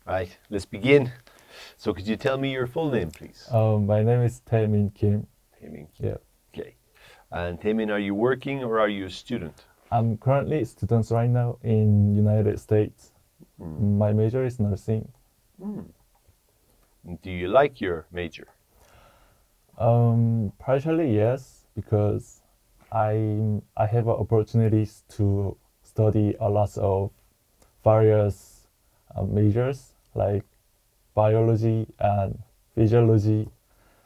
Right, let's begin. So could you tell me your full name, please? My name is Taemin Kim. Taemin. Yeah, Okay. And Taemin, are you working or are you a student? I'm currently a student right now in United States. Mm. My major is nursing. Mm. Do you like your major? Partially yes, because I have opportunities to study a lot of various majors like biology and physiology,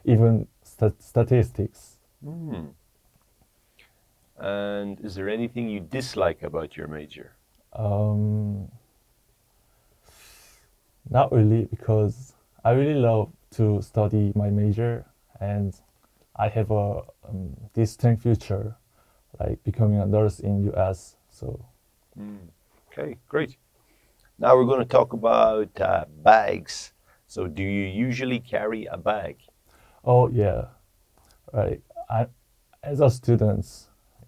even statistics. Mm. And is there anything you dislike about your major? Um, Not really, because I really love to study my major and I have a distinct future, like becoming a nurse in US. So, Mm. Okay, great. Now we're going to talk about bags. So do you usually carry a bag? oh yeah, right. I, as a student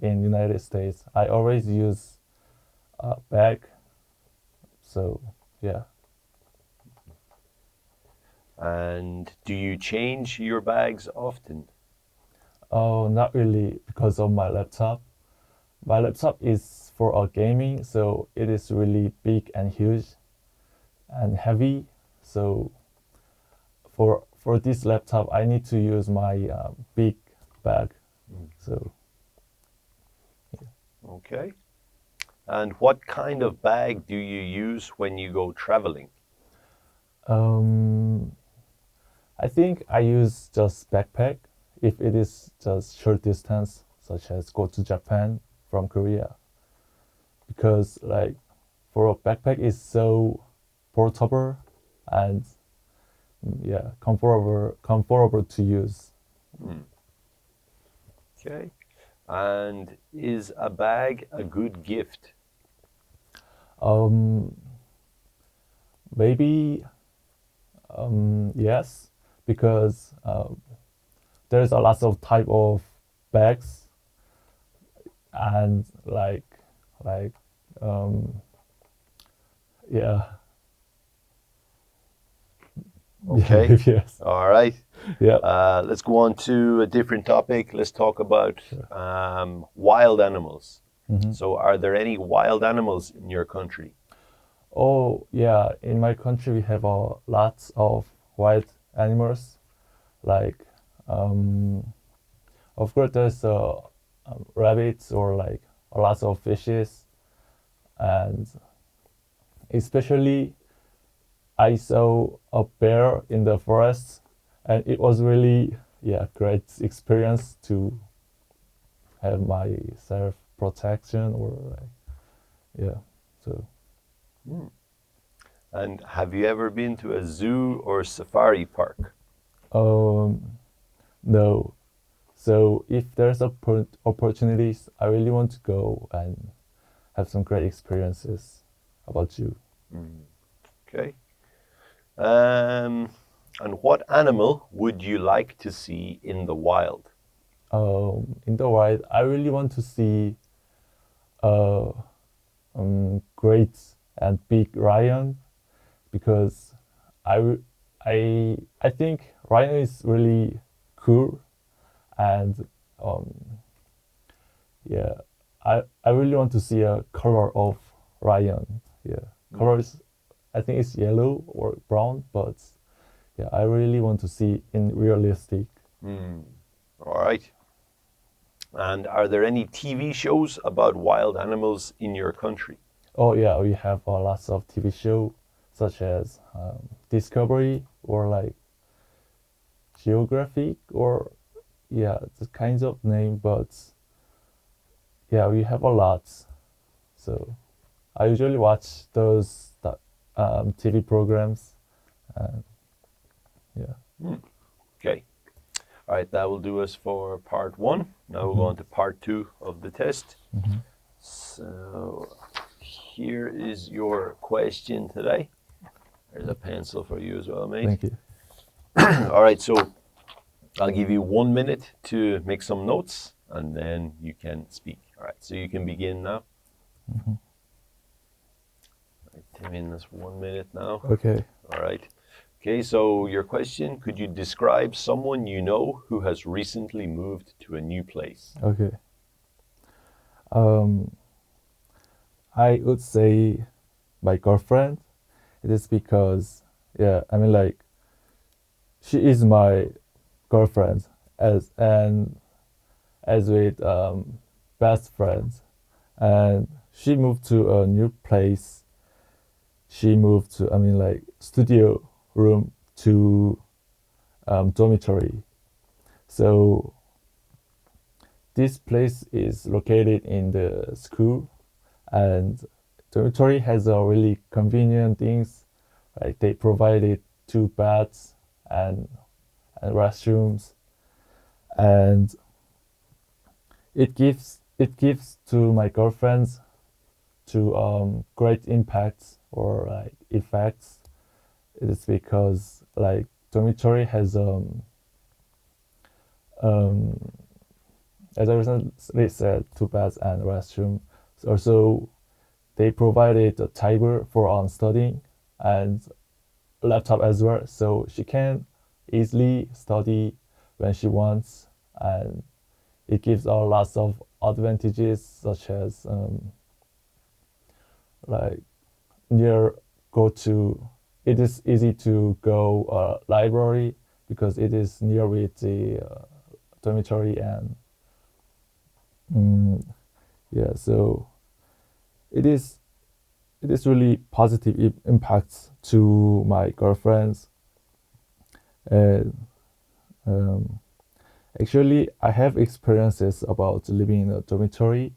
in United States, I always use a bag. So yeah. And do you change your bags often? Oh, not really because of my laptop. My laptop is for a gaming, so it is really big and huge and heavy. So for this laptop, I need to use my big bag. Mm. So Okay. And what kind of bag do you use when you go traveling? um, I think I use just backpack if it is just short distance, such as go to Japan from Korea, because like for a backpack is so portable and yeah, comfortable to use. Hmm. Okay. And is a bag a good gift? Um, Maybe yes, because there's a lot of type of bags and like um, yeah. Yeah, Okay. maybe yes. All right. Yeah, Let's go on to a different topic. Let's talk about sure. wild animals. Hmm. So, are there any wild animals in your country? Oh yeah, in my country we have a lots of wild animals. Like of course there's rabbits or like a lot of fishes, and especially I saw a bear in the forest, and it was really yeah great experience to have my self protection or like yeah. So Hmm. And have you ever been to a zoo or safari park? no. So if there's opportunities, I really want to go and have some great experiences. About you? Hmm. Okay. Um, and what animal would you like to see in the wild? In the wild, I really want to see a great and big lion because I, re- I think lion is really cool and um, yeah, I really want to see a color of lion. Yeah, Hmm. color is I think it's yellow or brown, but yeah, I really want to see in realistic. Hmm. All right. And are there any TV shows about wild animals in your country? Oh yeah, we have lots of TV show such as Discovery or like Geographic or yeah, the kinds of name, but yeah, we have a lot. So I usually watch those TV programs. And yeah. Hmm. Okay. All right, that will do us for part one. Now we'll go Hmm. on to part two of the test. Hmm. So here is your question today. There's a pencil for you as well, mate. Thank you. All right, so I'll give you 1 minute to make some notes and then you can speak. All right, so you can begin now. Hmm. All right, Tim, in this 1 minute now. Okay. All right. Okay, so your question, could you describe someone you know who has recently moved to a new place? Okay. Um, I would say my girlfriend. It is because, yeah, I mean, like, she is my girlfriend as with best friends, and she moved to a new place. She moved to, I mean, like, studio room to dormitory. So this place is located in the school, and dormitory has a really convenient things. Like they provided two beds and restrooms, and it gives to my girlfriends to great impacts or like effects. It is because like dormitory has um as I recently said, two beds and restroom. Also, they provided a table for studying and laptop as well, so she can easily study when she wants, and it gives her lots of advantages such as like near go to. It is easy to go library because it is near with the dormitory and mm, yeah, so it is it is really positive impacts to my girlfriends. And um, actually, I have experiences about living in a dormitory,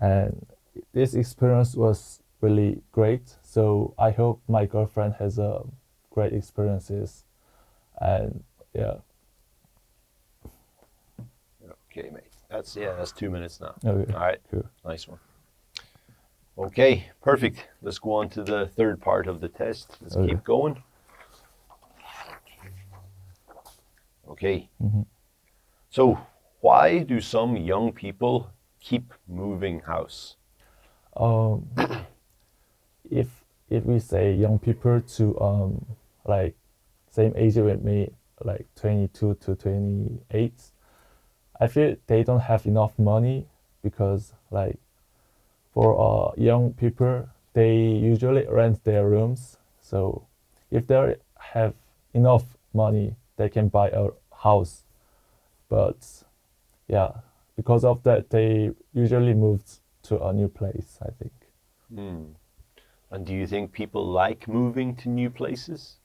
and this experience was really great. So I hope my girlfriend has a great experiences, and yeah. Okay, mate. That's 2 minutes now. Okay, All right. cool. Nice one. Okay, perfect. Let's go on to the third part of the test. Let's Okay. keep going. Okay. Mhm. So, why do some young people keep moving house? Um, if we say young people to like same age with me, like 22 to 28, I feel they don't have enough money because like for young people they usually rent their rooms. So if they have enough money, they can buy a house. But yeah, because of that, they usually moved to a new place, I think. Hmm. And do you think people like moving to new places?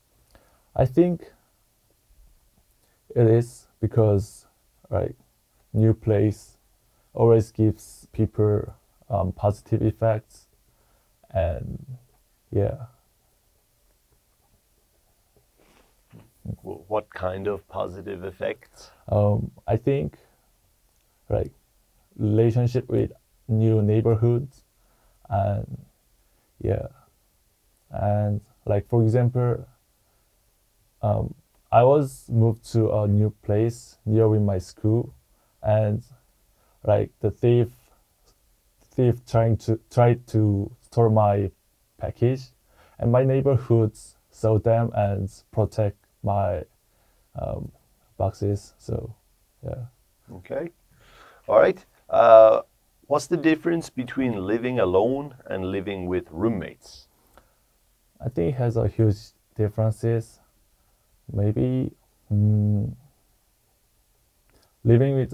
I think it is because like new place always gives people positive effects, and yeah. What kind of positive effects? I think like relationship with new neighborhoods, and yeah, and like for example, um, I was moved to a new place near with my school, and like the thief tried to store my package, and my neighborhoods saw them and protect my um, boxes. So yeah. Okay. All right. What's the difference between living alone and living with roommates? I think it has a huge differences. Maybe living with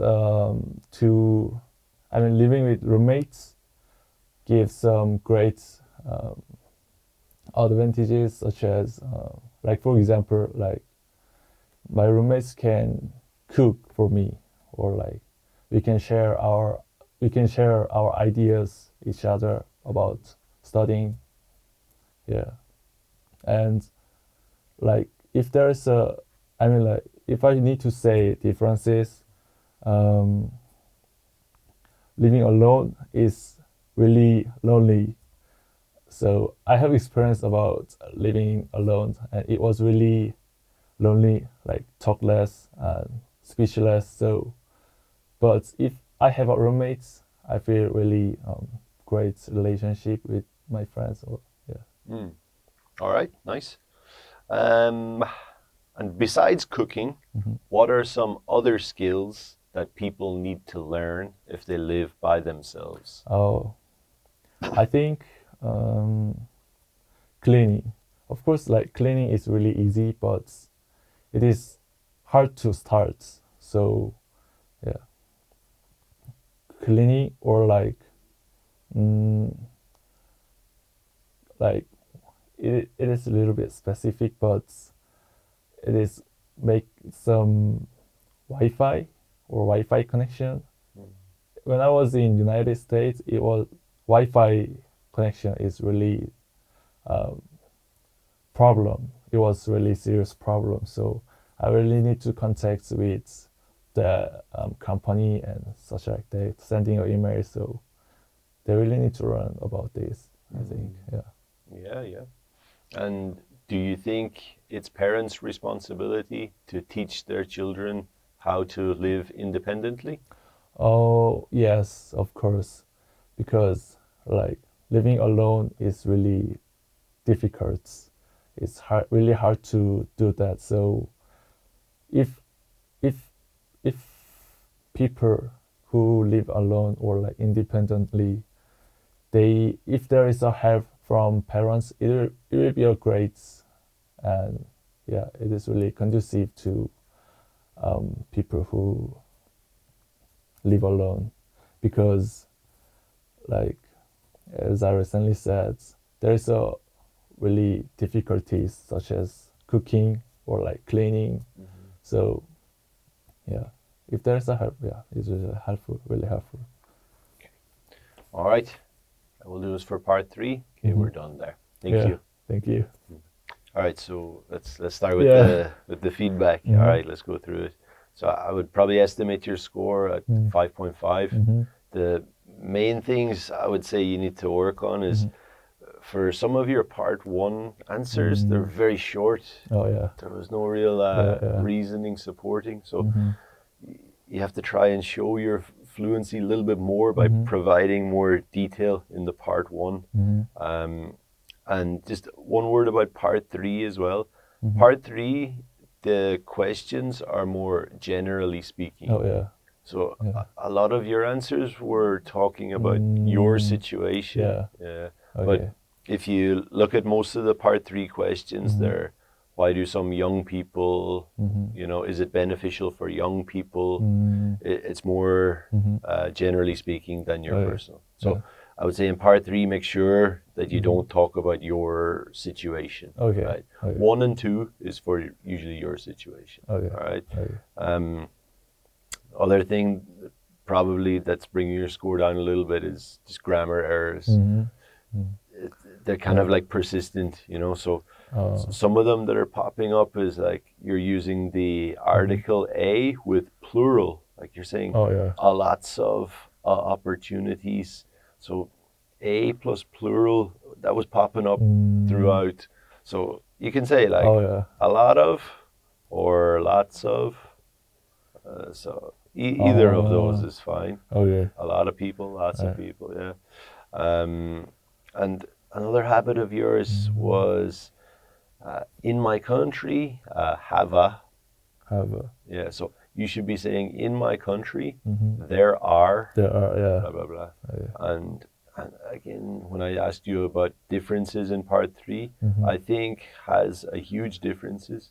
living with roommates gives some great um, advantages, such as like for example, like my roommates can cook for me, or like we can share our ideas each other about studying. Yeah, and like if there's a like if I need to say differences, um, living alone is really lonely. So I have experience about living alone, and it was really lonely, like talk less and speechless. So, but if I have a roommate, I feel really great relationship with my friends. Or yeah. All right. Nice. And besides cooking, what are some other skills that people need to learn if they live by themselves? Oh, I think cleaning. Of course, like cleaning is really easy, but it is hard to start. So, yeah, cleaning or mm, like it is a little bit specific, but it is make some Wi-Fi or Wi-Fi connection. When I was in United States, it was Wi-Fi connection is really problem. It was really serious problem. So I really need to contact with the company and such like that, sending an email. So they really need to learn about this. I think, yeah. Yeah, yeah. And do you think it's parents' responsibility to teach their children how to live independently? Oh yes, of course, because like living alone is really difficult. It's hard, really hard to do that. So if if if people who live alone or like independently, they if there is a help from parents, it will be a great, and yeah, it is really conducive to people who live alone, because like as I recently said, there is a really difficulties such as cooking or like cleaning. So yeah, if there's a help, yeah, it's really helpful, really helpful. All right. I will do this for part 3. Okay, we're done there. Thank Yeah, you. thank you. All right, so let's start with Yeah. the feedback. All right, let's go through it. So I would probably estimate your score at 5.5. The main things I would say you need to work on is for some of your part 1 answers, they're very short. Oh yeah. There was no real Yeah. reasoning supporting. So you have to try and show your fluency a little bit more by providing more detail in the part 1. And just one word about part 3 as well. Part 3, the questions are more generally speaking. Oh yeah. So a lot of your answers were talking about your situation. Yeah. But Okay. if you look at most of the part 3 questions, they're why do some young people, you know, is it beneficial for young people? It's more generally speaking than your personal. So I would say in part 3, make sure that you don't talk about your situation. Okay. Right? Okay. 1 and 2 is for usually your situation. Okay. All right. Okay. Other thing probably that's bringing your score down a little bit is just grammar errors. They're kind of like persistent, you know. So some of them that are popping up is like you're using the article a with plural, like you're saying a lots of opportunities. So a plus plural, that was popping up throughout. So you can say like a lot of or lots of. So either of those is fine. Okay. A lot of people, lots of people, yeah. And another habit of yours was in my country, have a. Have a. Yeah, so you should be saying in my country, there are, blah, blah, blah. And again, when I asked you about differences in part 3, I think has a huge differences.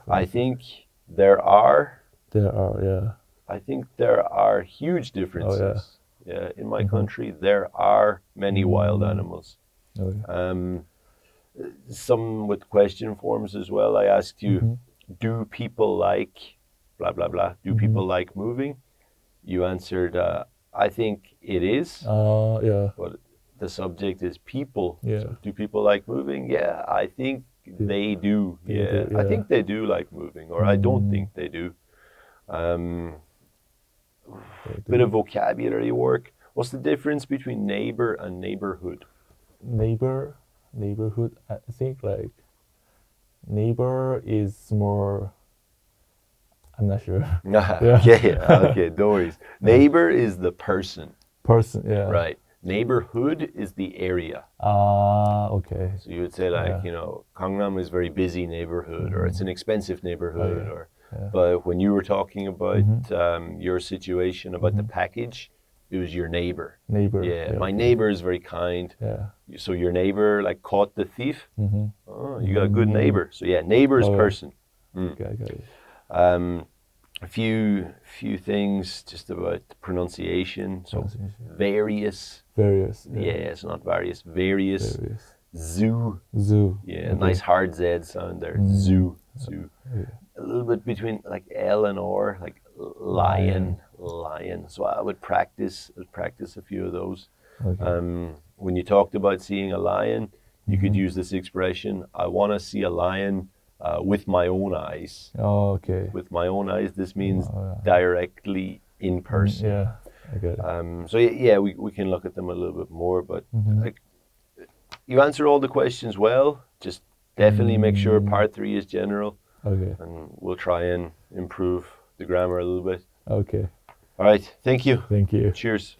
I think there are. There are, yeah. I think there are huge differences. Yeah, in my country, there are many wild animals. Some with question forms as well. I asked you, do people like blah, blah, blah? Do people like moving? You answered, I think it is. Yeah. But the subject is people. Yeah. So do people like moving? Yeah, I think they do. Yeah, do, I think they do like moving, or I don't think they do. Bit of vocabulary work. What's the difference between neighbor and neighborhood? Neighborhood, I think like neighbor is more, I'm not sure. Okay, don't worry. Neighbor is the person. Person, yeah. Right. Neighborhood is the area. Okay. So you would say like, you know, Gangnam is very busy neighborhood, or it's an expensive neighborhood, yeah. or. Yeah. But when you were talking about your situation about the package, it was your neighbor. Neighbor. Yeah, my okay. neighbor is very kind. Yeah. So your neighbor like caught the thief. Oh, you got a good neighbor. So yeah, neighbor is Oh, yeah. person. Okay, I got it. A few things just about pronunciation. So various. Various. Yeah, it's not various. Various. Various. Zoo. Zoo. Yeah, okay. nice hard Z sound there. Zoo. Zoo. Yeah. A little bit between like L and R, like lion. So I would practice a few of those. Okay. When you talked about seeing a lion, you could use this expression, I want to see a lion with my own eyes. Oh, okay. With my own eyes, this means directly in person. Yeah, I get it. So yeah, we can look at them a little bit more, but like, you answer all the questions well. Just definitely make sure part 3 is general. Okay. And we'll try and improve the grammar a little bit. Okay. All right. Thank you. Thank you. Cheers.